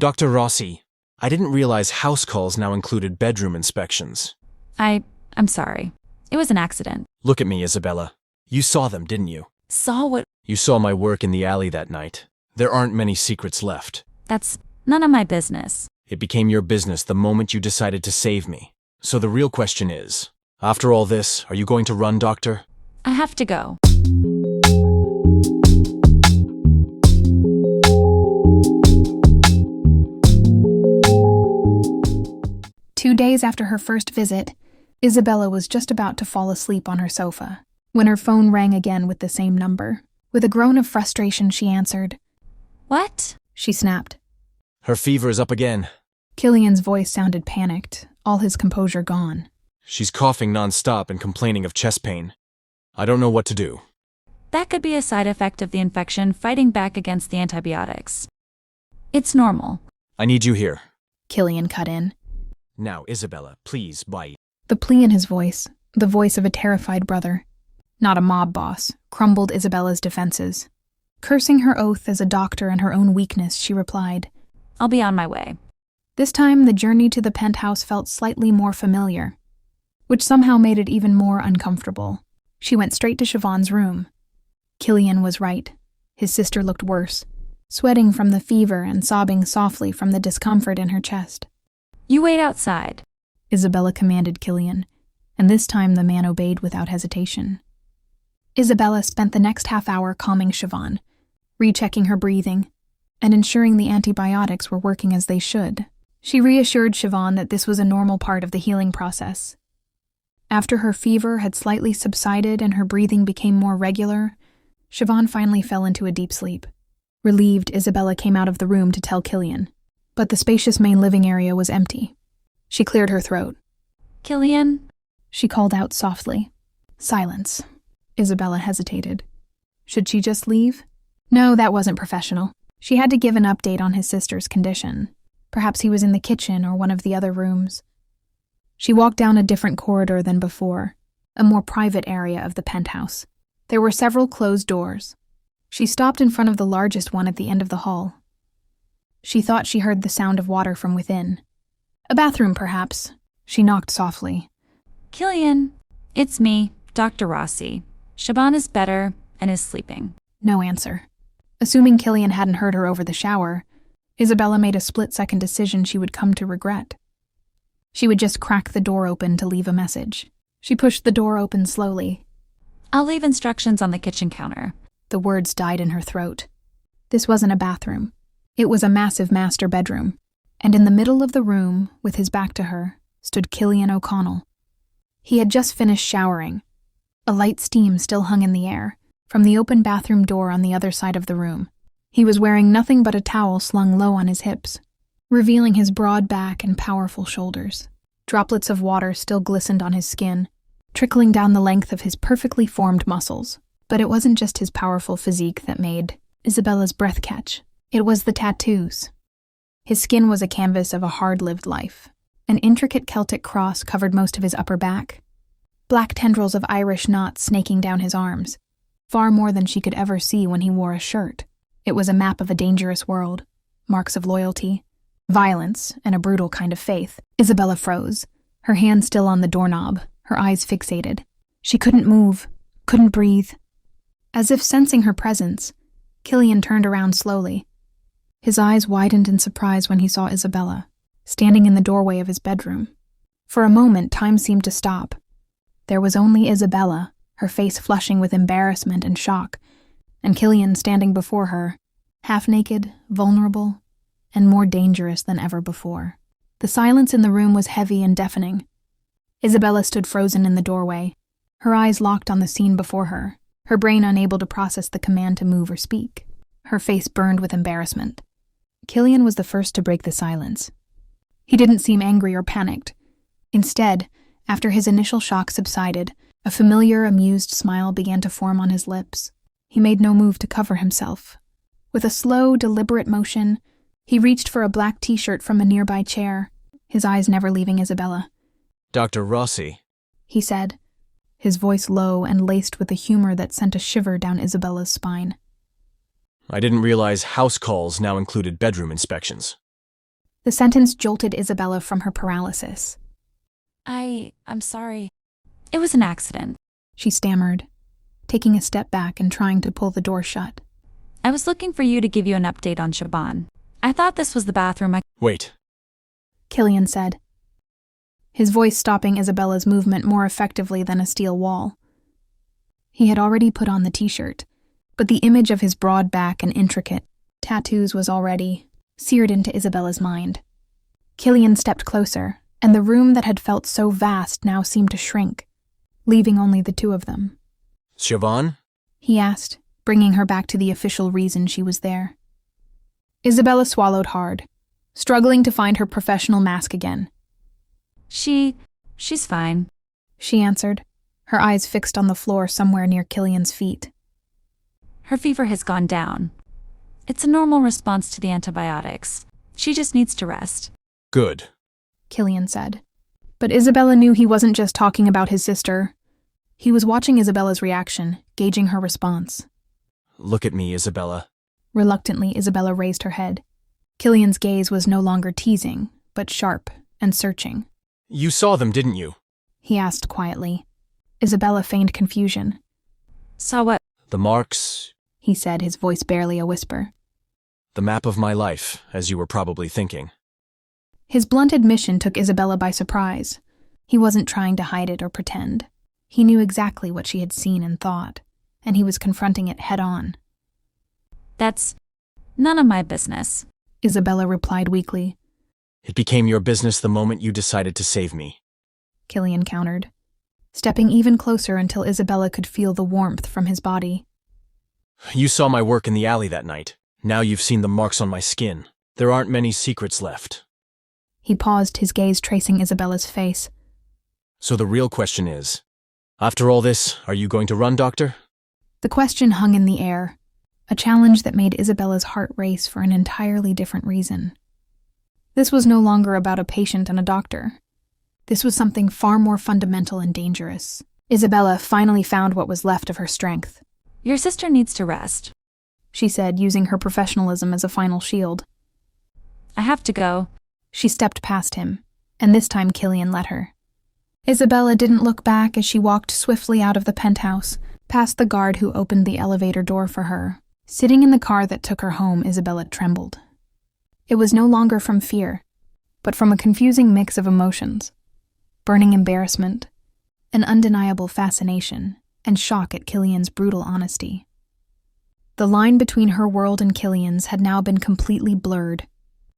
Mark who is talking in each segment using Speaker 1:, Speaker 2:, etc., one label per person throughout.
Speaker 1: Dr. Rossi, I didn't realize house calls now included bedroom inspections.
Speaker 2: I'm sorry. It was an accident.
Speaker 1: Look at me, Isabella. You saw them, didn't you?
Speaker 2: Saw what?
Speaker 1: You saw my work in the alley that night. There aren't many secrets left.
Speaker 2: That's none of my business.
Speaker 1: It became your business the moment you decided to save me. So the real question is, after all this, are you going to run, Doctor?
Speaker 2: I have to go.
Speaker 3: Two days after her first visit, Isabella was just about to fall asleep on her sofa when her phone rang again with the same number. With a groan of frustration, she answered.
Speaker 2: What?
Speaker 3: She snapped.
Speaker 1: Her fever is up again.
Speaker 3: Killian's voice sounded panicked, all his composure gone.
Speaker 1: She's coughing nonstop and complaining of chest pain. I don't know what to do.
Speaker 2: That could be a side effect of the infection fighting back against the antibiotics. It's normal.
Speaker 1: I need you here.
Speaker 3: Killian cut in.
Speaker 1: Now, Isabella, please, bite.
Speaker 3: The plea in his voice, the voice of a terrified brother, not a mob boss, crumbled Isabella's defenses. Cursing her oath as a doctor and her own weakness, she replied,
Speaker 2: I'll be on my way.
Speaker 3: This time, the journey to the penthouse felt slightly more familiar, which somehow made it even more uncomfortable. She went straight to Siobhan's room. Killian was right. His sister looked worse, sweating from the fever and sobbing softly from the discomfort in her chest.
Speaker 2: You wait outside,
Speaker 3: Isabella commanded Killian, and this time the man obeyed without hesitation. Isabella spent the next half hour calming Siobhan, rechecking her breathing, and ensuring the antibiotics were working as they should. She reassured Siobhan that this was a normal part of the healing process. After her fever had slightly subsided and her breathing became more regular, Siobhan finally fell into a deep sleep. Relieved, Isabella came out of the room to tell Killian, but the spacious main living area was empty. She cleared her throat.
Speaker 2: Killian?
Speaker 3: She called out softly. Silence. Isabella hesitated. Should she just leave? No, that wasn't professional. She had to give an update on his sister's condition. Perhaps he was in the kitchen or one of the other rooms. She walked down a different corridor than before, a more private area of the penthouse. There were several closed doors. She stopped in front of the largest one at the end of the hall. She thought she heard the sound of water from within. A bathroom, perhaps. She knocked softly.
Speaker 2: Killian, it's me, Dr. Rossi. Siobhan is better and is sleeping.
Speaker 3: No answer. Assuming Killian hadn't heard her over the shower, Isabella made a split-second decision she would come to regret. She would just crack the door open to leave a message. She pushed the door open slowly.
Speaker 2: I'll leave instructions on the kitchen counter.
Speaker 3: The words died in her throat. This wasn't a bathroom. It was a massive master bedroom, and in the middle of the room, with his back to her, stood Killian O'Connell. He had just finished showering. A light steam still hung in the air, from the open bathroom door on the other side of the room. He was wearing nothing but a towel slung low on his hips, revealing his broad back and powerful shoulders. Droplets of water still glistened on his skin, trickling down the length of his perfectly formed muscles. But it wasn't just his powerful physique that made Isabella's breath catch. It was the tattoos. His skin was a canvas of a hard-lived life. An intricate Celtic cross covered most of his upper back. Black tendrils of Irish knots snaking down his arms, far more than she could ever see when he wore a shirt. It was a map of a dangerous world, marks of loyalty, violence, and a brutal kind of faith. Isabella froze, her hand still on the doorknob, her eyes fixated. She couldn't move, couldn't breathe. As if sensing her presence, Killian turned around slowly. His eyes widened in surprise when he saw Isabella, standing in the doorway of his bedroom. For a moment, time seemed to stop. There was only Isabella, her face flushing with embarrassment and shock, and Killian standing before her, half-naked, vulnerable, and more dangerous than ever before. The silence in the room was heavy and deafening. Isabella stood frozen in the doorway, her eyes locked on the scene before her, her brain unable to process the command to move or speak. Her face burned with embarrassment. Killian was the first to break the silence. He didn't seem angry or panicked. Instead, after his initial shock subsided, a familiar, amused smile began to form on his lips. He made no move to cover himself. With a slow, deliberate motion, he reached for a black t-shirt from a nearby chair, his eyes never leaving Isabella.
Speaker 1: Dr. Rossi,
Speaker 3: he said, his voice low and laced with a humor that sent a shiver down Isabella's spine.
Speaker 1: I didn't realize house calls now included bedroom inspections.
Speaker 3: The sentence jolted Isabella from her paralysis.
Speaker 2: I'm sorry. It was an accident.
Speaker 3: She stammered, taking a step back and trying to pull the door shut.
Speaker 2: I was looking for you to give you an update on Siobhan. I thought this was the bathroom.
Speaker 1: Wait.
Speaker 3: Killian said, his voice stopping Isabella's movement more effectively than a steel wall. He had already put on the t-shirt, but the image of his broad back and intricate tattoos was already seared into Isabella's mind. Killian stepped closer, and the room that had felt so vast now seemed to shrink, leaving only the two of them.
Speaker 1: Siobhan?
Speaker 3: He asked, bringing her back to the official reason she was there. Isabella swallowed hard, struggling to find her professional mask again.
Speaker 2: She's fine,
Speaker 3: she answered, her eyes fixed on the floor somewhere near Killian's feet.
Speaker 2: Her fever has gone down. It's a normal response to the antibiotics. She just needs to rest.
Speaker 1: Good,
Speaker 3: Killian said. But Isabella knew he wasn't just talking about his sister. He was watching Isabella's reaction, gauging her response.
Speaker 1: Look at me, Isabella.
Speaker 3: Reluctantly, Isabella raised her head. Killian's gaze was no longer teasing, but sharp and searching.
Speaker 1: You saw them, didn't you?
Speaker 3: He asked quietly. Isabella feigned confusion.
Speaker 2: Saw what?
Speaker 1: The marks,
Speaker 3: He said, his voice barely a whisper.
Speaker 1: the map of my life, as you were probably thinking.
Speaker 3: His blunt admission took Isabella by surprise. He wasn't trying to hide it or pretend. He knew exactly what she had seen and thought, and he was confronting it head-on.
Speaker 2: That's none of my business,
Speaker 3: Isabella replied weakly.
Speaker 1: It became your business the moment you decided to save me.
Speaker 3: Killian countered, stepping even closer until Isabella could feel the warmth from his body.
Speaker 1: You saw my work in the alley that night. Now you've seen the marks on my skin. There aren't many secrets left.
Speaker 3: He paused, his gaze tracing Isabella's face.
Speaker 1: So the real question is, after all this, are you going to run, Doctor?
Speaker 3: The question hung in the air, a challenge that made Isabella's heart race for an entirely different reason. This was no longer about a patient and a doctor. This was something far more fundamental and dangerous. Isabella finally found what was left of her strength.
Speaker 2: Your sister needs to rest.
Speaker 3: She said, using her professionalism as a final shield.
Speaker 2: I have to go.
Speaker 3: She stepped past him, and this time Killian let her. Isabella didn't look back as she walked swiftly out of the penthouse, past the guard who opened the elevator door for her. Sitting in the car that took her home, Isabella trembled. It was no longer from fear, but from a confusing mix of emotions. Burning embarrassment, an undeniable fascination, and shock at Killian's brutal honesty. The line between her world and Killian's had now been completely blurred,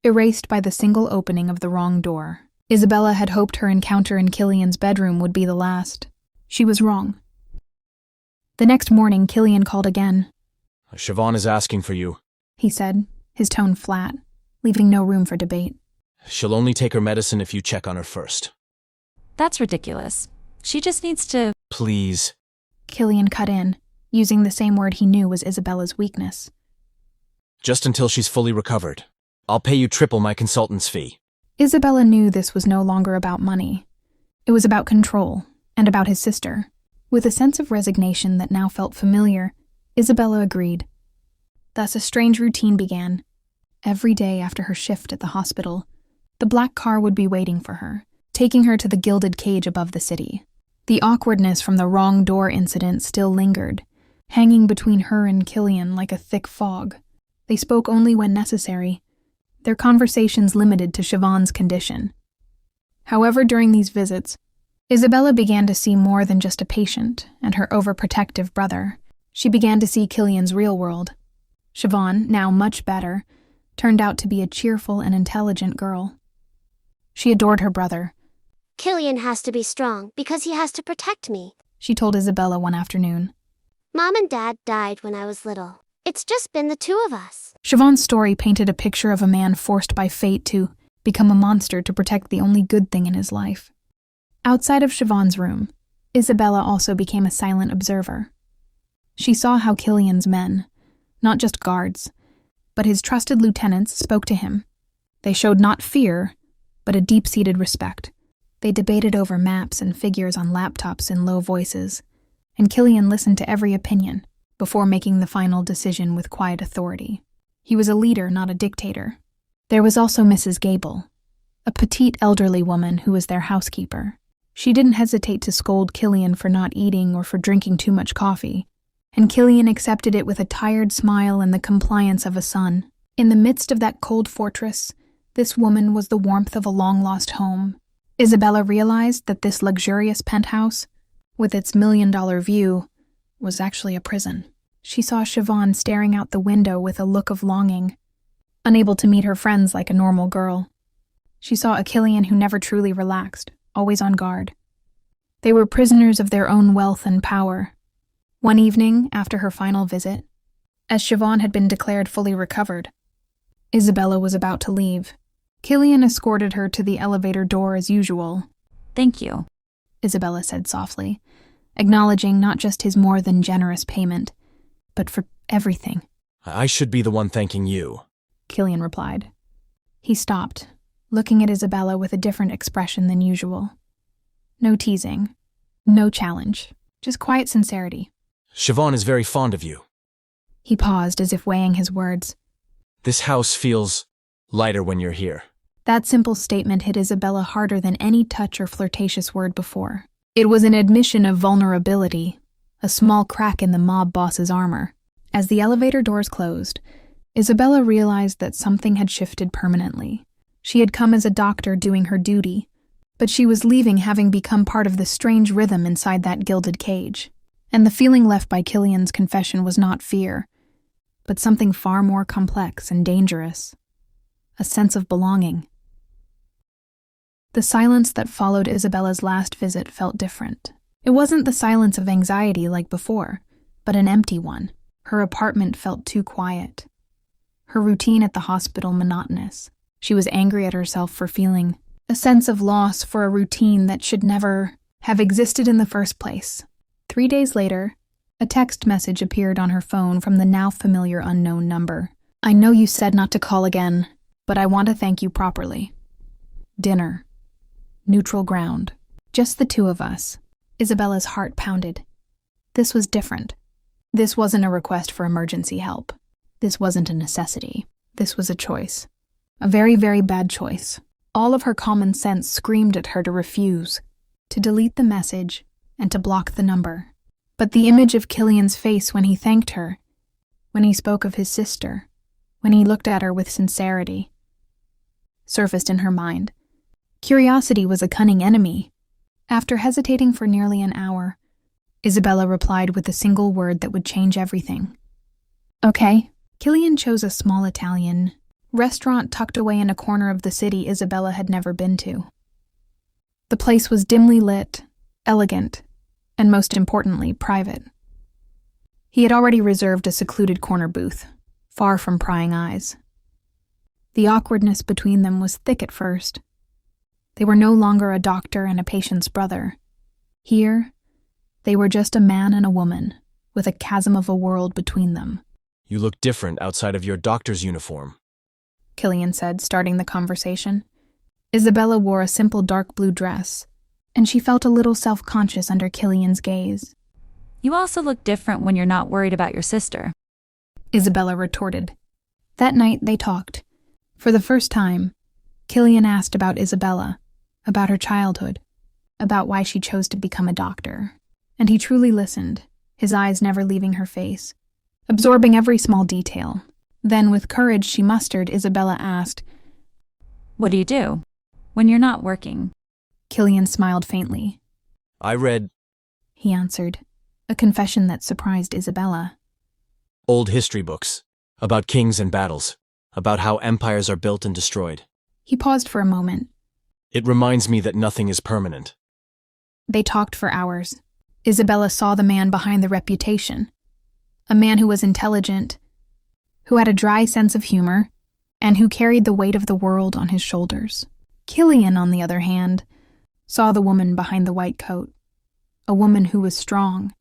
Speaker 3: erased by the single opening of the wrong door. Isabella had hoped her encounter in Killian's bedroom would be the last. She was wrong. The next morning, Killian called again.
Speaker 1: Siobhan is asking for you,
Speaker 3: He said, his tone flat, leaving no room for debate.
Speaker 1: She'll only take her medicine if you check on her first.
Speaker 2: That's ridiculous. She just needs to...
Speaker 1: Please.
Speaker 3: Killian cut in, using the same word he knew was Isabella's weakness.
Speaker 1: Just until she's fully recovered. I'll pay you triple my consultant's fee.
Speaker 3: Isabella knew this was no longer about money. It was about control, and about his sister. With a sense of resignation that now felt familiar, Isabella agreed. Thus a strange routine began. Every day after her shift at the hospital, the black car would be waiting for her, taking her to the gilded cage above the city. The awkwardness from the wrong door incident still lingered, hanging between her and Killian like a thick fog. They spoke only when necessary, their conversations limited to Siobhan's condition. However, during these visits, Isabella began to see more than just a patient and her overprotective brother. She began to see Killian's real world. Siobhan, now much better, turned out to be a cheerful and intelligent girl. She adored her brother.
Speaker 4: Killian has to be strong because he has to protect me,
Speaker 3: She told Isabella one afternoon.
Speaker 4: Mom and Dad died when I was little. It's just been the two of us.
Speaker 3: Siobhan's story painted a picture of a man forced by fate to become a monster to protect the only good thing in his life. Outside of Siobhan's room, Isabella also became a silent observer. She saw how Killian's men, not just guards, but his trusted lieutenants, spoke to him. They showed not fear, but a deep-seated respect. They debated over maps and figures on laptops in low voices, and Killian listened to every opinion before making the final decision with quiet authority. He was a leader, not a dictator. There was also Mrs. Gable, a petite elderly woman who was their housekeeper. She didn't hesitate to scold Killian for not eating or for drinking too much coffee, and Killian accepted it with a tired smile and the compliance of a son. In the midst of that cold fortress, this woman was the warmth of a long-lost home. Isabella realized that this luxurious penthouse, with its million-dollar view, was actually a prison. She saw Siobhan staring out the window with a look of longing, unable to meet her friends like a normal girl. She saw a Killian who never truly relaxed, always on guard. They were prisoners of their own wealth and power. One evening, after her final visit, as Siobhan had been declared fully recovered, Isabella was about to leave. Killian escorted her to the elevator door as usual.
Speaker 2: Thank you,
Speaker 3: Isabella said softly, acknowledging not just his more than generous payment, but for everything.
Speaker 1: I should be the one thanking you,
Speaker 3: Killian replied. He stopped, looking at Isabella with a different expression than usual. No teasing, no challenge, just quiet sincerity.
Speaker 1: Siobhan is very fond of you.
Speaker 3: He paused as if weighing his words.
Speaker 1: This house feels lighter when you're here.
Speaker 3: That simple statement hit Isabella harder than any touch or flirtatious word before. It was an admission of vulnerability, a small crack in the mob boss's armor. As the elevator doors closed, Isabella realized that something had shifted permanently. She had come as a doctor doing her duty, but she was leaving having become part of the strange rhythm inside that gilded cage. And the feeling left by Killian's confession was not fear, but something far more complex and dangerous. A sense of belonging. The silence that followed Isabella's last visit felt different. It wasn't the silence of anxiety like before, but an empty one. Her apartment felt too quiet. Her routine at the hospital monotonous. She was angry at herself for feeling a sense of loss for a routine that should never have existed in the first place. 3 days later, a text message appeared on her phone from the now familiar unknown number. I know you said not to call again, but I want to thank you properly. Dinner. Neutral ground. Just the two of us. Isabella's heart pounded. This was different. This wasn't a request for emergency help. This wasn't a necessity. This was a choice. A very, very bad choice. All of her common sense screamed at her to refuse, to delete the message, and to block the number. But the image of Killian's face when he thanked her, when he spoke of his sister, when he looked at her with sincerity, surfaced in her mind. Curiosity was a cunning enemy. After hesitating for nearly an hour, Isabella replied with a single word that would change everything. Okay. Killian chose a small Italian restaurant tucked away in a corner of the city Isabella had never been to. The place was dimly lit, elegant, and most importantly, private. He had already reserved a secluded corner booth, far from prying eyes. The awkwardness between them was thick at first. They were no longer a doctor and a patient's brother. Here, they were just a man and a woman, with a chasm of a world between them.
Speaker 1: You look different outside of your doctor's uniform,
Speaker 3: Killian said, starting the conversation. Isabella wore a simple dark blue dress, and she felt a little self-conscious under Killian's gaze.
Speaker 2: You also look different when you're not worried about your sister,
Speaker 3: Isabella retorted. That night they talked. For the first time, Killian asked about Isabella, about her childhood, about why she chose to become a doctor. And he truly listened, his eyes never leaving her face, absorbing every small detail. Then, with courage she mustered, Isabella asked,
Speaker 2: What do you do when you're not working?
Speaker 3: Killian smiled faintly.
Speaker 1: I read,
Speaker 3: he answered, a confession that surprised Isabella.
Speaker 1: Old history books, about kings and battles, about how empires are built and destroyed.
Speaker 3: He paused for a moment.
Speaker 1: It reminds me that nothing is permanent.
Speaker 3: They talked for hours. Isabella saw the man behind the reputation, a man who was intelligent, who had a dry sense of humor, and who carried the weight of the world on his shoulders. Killian, on the other hand, saw the woman behind the white coat, a woman who was strong,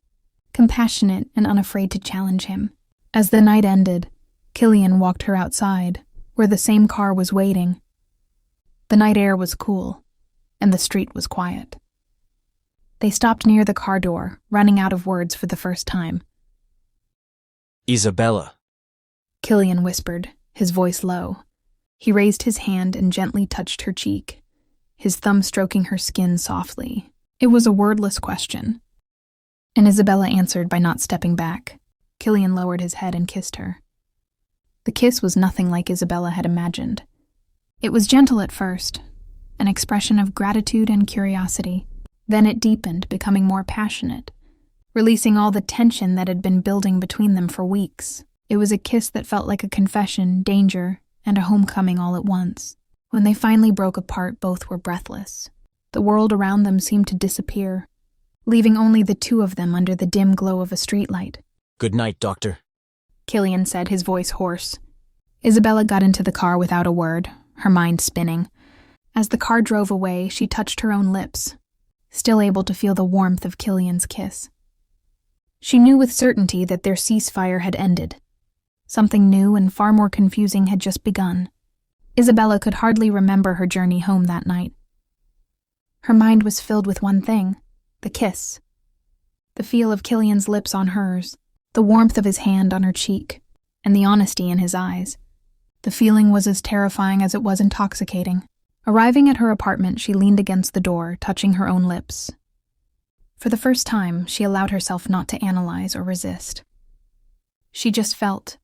Speaker 3: compassionate, and unafraid to challenge him. As the night ended, Killian walked her outside, where the same car was waiting. The night air was cool, and the street was quiet. They stopped near the car door, running out of words for the first time.
Speaker 1: Isabella,
Speaker 3: Killian whispered, his voice low. He raised his hand and gently touched her cheek, his thumb stroking her skin softly. It was a wordless question, and Isabella answered by not stepping back. Killian lowered his head and kissed her. The kiss was nothing like Isabella had imagined. It was gentle at first, an expression of gratitude and curiosity. Then it deepened, becoming more passionate, releasing all the tension that had been building between them for weeks. It was a kiss that felt like a confession, danger, and a homecoming all at once. When they finally broke apart, both were breathless. The world around them seemed to disappear, leaving only the two of them under the dim glow of a streetlight.
Speaker 1: Good night, Doctor.
Speaker 3: Killian said, his voice hoarse. Isabella got into the car without a word, her mind spinning. As the car drove away, she touched her own lips, still able to feel the warmth of Killian's kiss. She knew with certainty that their ceasefire had ended. Something new and far more confusing had just begun. Isabella could hardly remember her journey home that night. Her mind was filled with one thing, the kiss. The feel of Killian's lips on hers, the warmth of his hand on her cheek, and the honesty in his eyes. The feeling was as terrifying as it was intoxicating. Arriving at her apartment, she leaned against the door, touching her own lips. For the first time, she allowed herself not to analyze or resist. She just felt.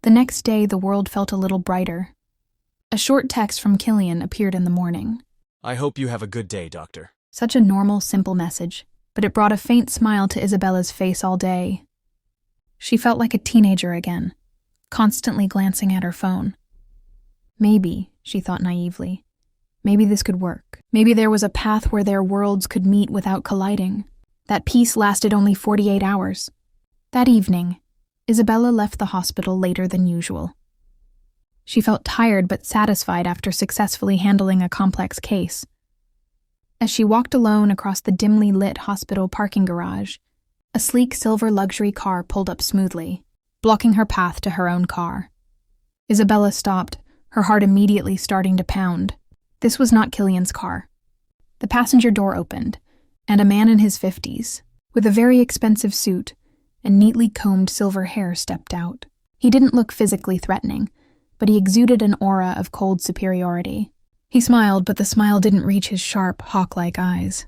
Speaker 3: The next day, the world felt a little brighter. A short text from Killian appeared in the morning.
Speaker 1: I hope you have a good day, Doctor.
Speaker 3: Such a normal, simple message, but it brought a faint smile to Isabella's face all day. She felt like a teenager again, constantly glancing at her phone. Maybe, she thought naively, maybe this could work. Maybe there was a path where their worlds could meet without colliding. That peace lasted only 48 hours. That evening, Isabella left the hospital later than usual. She felt tired but satisfied after successfully handling a complex case. As she walked alone across the dimly lit hospital parking garage, a sleek silver luxury car pulled up smoothly, blocking her path to her own car. Isabella stopped, her heart immediately starting to pound. This was not Killian's car. The passenger door opened, and a man in his 50s, with a very expensive suit and neatly combed silver hair, stepped out. He didn't look physically threatening, but he exuded an aura of cold superiority. He smiled, but the smile didn't reach his sharp, hawk-like eyes.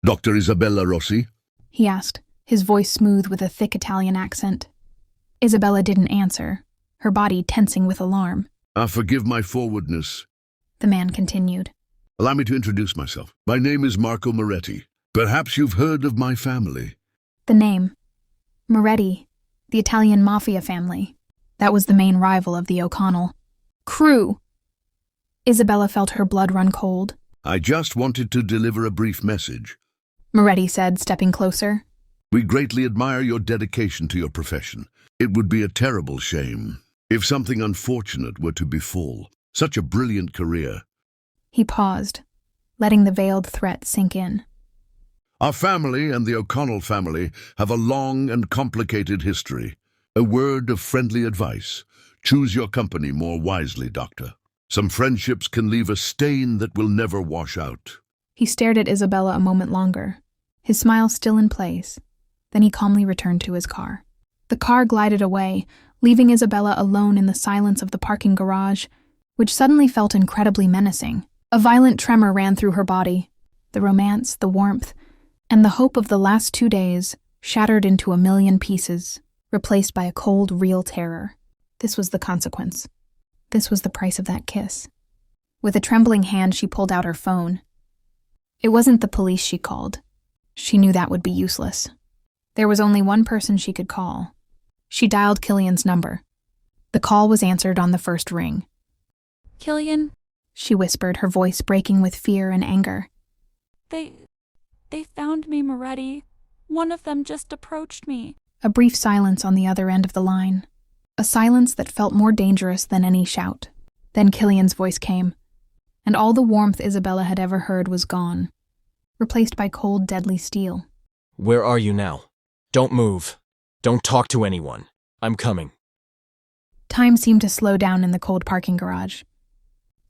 Speaker 5: Dr. Isabella Rossi?
Speaker 3: He asked, his voice smooth with a thick Italian accent. Isabella didn't answer, her body tensing with alarm.
Speaker 5: Forgive my forwardness.
Speaker 3: The man continued.
Speaker 5: Allow me to introduce myself. My name is Marco Moretti. Perhaps you've heard of my family.
Speaker 3: The name. Moretti, the Italian Mafia family. That was the main rival of the O'Connell crew. Isabella felt her blood run cold.
Speaker 5: I just wanted to deliver a brief message.
Speaker 3: Moretti said, stepping closer.
Speaker 5: We greatly admire your dedication to your profession. It would be a terrible shame if something unfortunate were to befall such a brilliant career.
Speaker 3: He paused, letting the veiled threat sink in.
Speaker 5: Our family and the O'Connell family have a long and complicated history. A word of friendly advice. Choose your company more wisely, Doctor. Some friendships can leave a stain that will never wash out.
Speaker 3: He stared at Isabella a moment longer, his smile still in place. Then he calmly returned to his car. The car glided away, leaving Isabella alone in the silence of the parking garage, which suddenly felt incredibly menacing. A violent tremor ran through her body. The romance, the warmth, and the hope of the last 2 days shattered into a million pieces, replaced by a cold, real terror. This was the consequence. This was the price of that kiss. With a trembling hand, she pulled out her phone. It wasn't the police she called. She knew that would be useless. There was only one person she could call. She dialed Killian's number. The call was answered on the first ring.
Speaker 2: Killian?
Speaker 3: She whispered, her voice breaking with fear and anger.
Speaker 2: They found me, Moretti. One of them just approached me.
Speaker 3: A brief silence on the other end of the line. A silence that felt more dangerous than any shout. Then Killian's voice came, and all the warmth Isabella had ever heard was gone, replaced by cold, deadly steel.
Speaker 1: Where are you now? Don't move. Don't talk to anyone. I'm coming.
Speaker 3: Time seemed to slow down in the cold parking garage.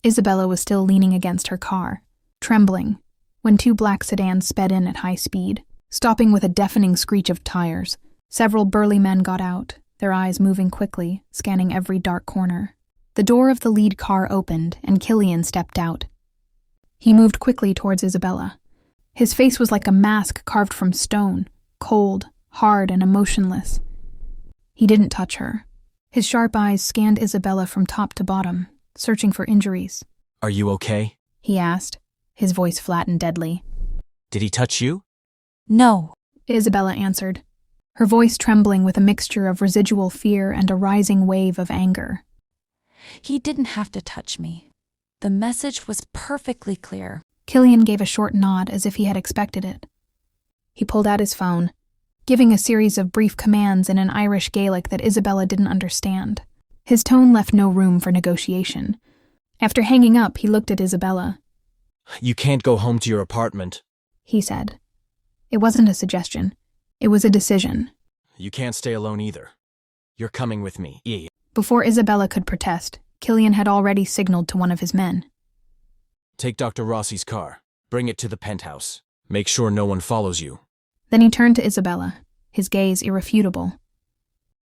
Speaker 3: Isabella was still leaning against her car, trembling, when 2 black sedans sped in at high speed, stopping with a deafening screech of tires. Several burly men got out, their eyes moving quickly, scanning every dark corner. The door of the lead car opened, and Killian stepped out. He moved quickly towards Isabella. His face was like a mask carved from stone, cold, hard, and emotionless. He didn't touch her. His sharp eyes scanned Isabella from top to bottom, searching for injuries.
Speaker 1: Are you okay?
Speaker 3: He asked, his voice flat and deadly.
Speaker 1: Did he touch you?
Speaker 2: No.
Speaker 3: Isabella answered, her voice trembling with a mixture of residual fear and a rising wave of anger.
Speaker 2: He didn't have to touch me. The message was perfectly clear.
Speaker 3: Killian gave a short nod as if he had expected it. He pulled out his phone, giving a series of brief commands in an Irish Gaelic that Isabella didn't understand. His tone left no room for negotiation. After hanging up, he looked at Isabella.
Speaker 1: You can't go home to your apartment,
Speaker 3: he said. It wasn't a suggestion. It was a decision.
Speaker 1: You can't stay alone either. You're coming with me.
Speaker 3: Before Isabella could protest, Killian had already signaled to one of his men.
Speaker 1: Take Dr. Rossi's car. Bring it to the penthouse. Make sure no one follows you.
Speaker 3: Then he turned to Isabella, his gaze irrefutable.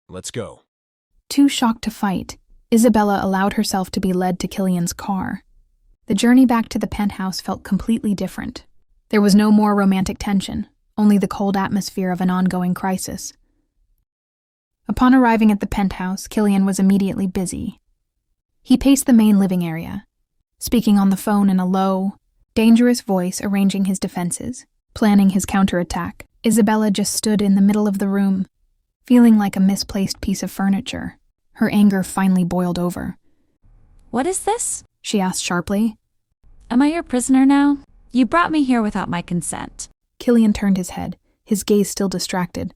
Speaker 1: Let's go.
Speaker 3: Too shocked to fight, Isabella allowed herself to be led to Killian's car. The journey back to the penthouse felt completely different. There was no more romantic tension, only the cold atmosphere of an ongoing crisis. Upon arriving at the penthouse, Killian was immediately busy. He paced the main living area, speaking on the phone in a low, dangerous voice, arranging his defenses, planning his counterattack. Isabella just stood in the middle of the room, feeling like a misplaced piece of furniture. Her anger finally boiled over.
Speaker 2: What is this?
Speaker 3: She asked sharply.
Speaker 2: Am I your prisoner now? You brought me here without my consent.
Speaker 3: Killian turned his head, his gaze still distracted.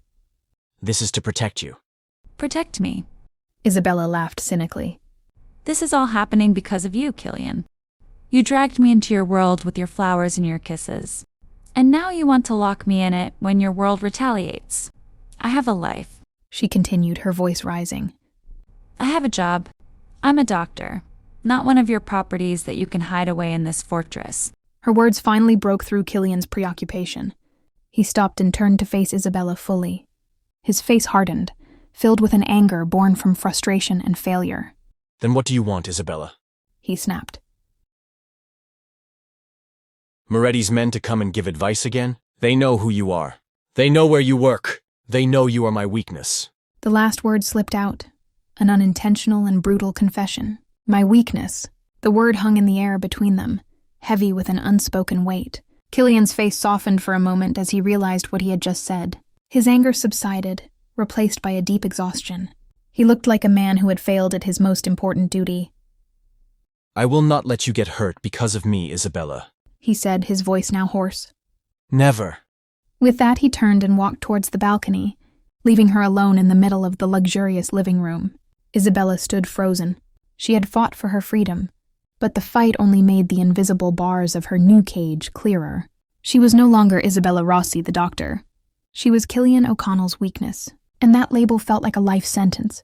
Speaker 1: This is to protect you.
Speaker 2: Protect me.
Speaker 3: Isabella laughed cynically.
Speaker 2: This is all happening because of you, Killian. You dragged me into your world with your flowers and your kisses. And now you want to lock me in it when your world retaliates. I have a life,
Speaker 3: she continued, her voice rising.
Speaker 2: I have a job. I'm a doctor, not one of your properties that you can hide away in this fortress.
Speaker 3: Her words finally broke through Killian's preoccupation. He stopped and turned to face Isabella fully. His face hardened, filled with an anger born from frustration and failure.
Speaker 1: Then what do you want, Isabella?
Speaker 3: He snapped.
Speaker 1: Moretti's men to come and give advice again? They know who you are. They know where you work. They know you are my weakness.
Speaker 3: The last word slipped out, an unintentional and brutal confession. My weakness. The word hung in the air between them, heavy with an unspoken weight. Killian's face softened for a moment as he realized what he had just said. His anger subsided, replaced by a deep exhaustion. He looked like a man who had failed at his most important duty.
Speaker 1: I will not let you get hurt because of me, Isabella,
Speaker 3: he said, his voice now hoarse.
Speaker 1: Never.
Speaker 3: With that, he turned and walked towards the balcony, leaving her alone in the middle of the luxurious living room. Isabella stood frozen. She had fought for her freedom, but the fight only made the invisible bars of her new cage clearer. She was no longer Isabella Rossi, the doctor. She was Killian O'Connell's weakness, and that label felt like a life sentence.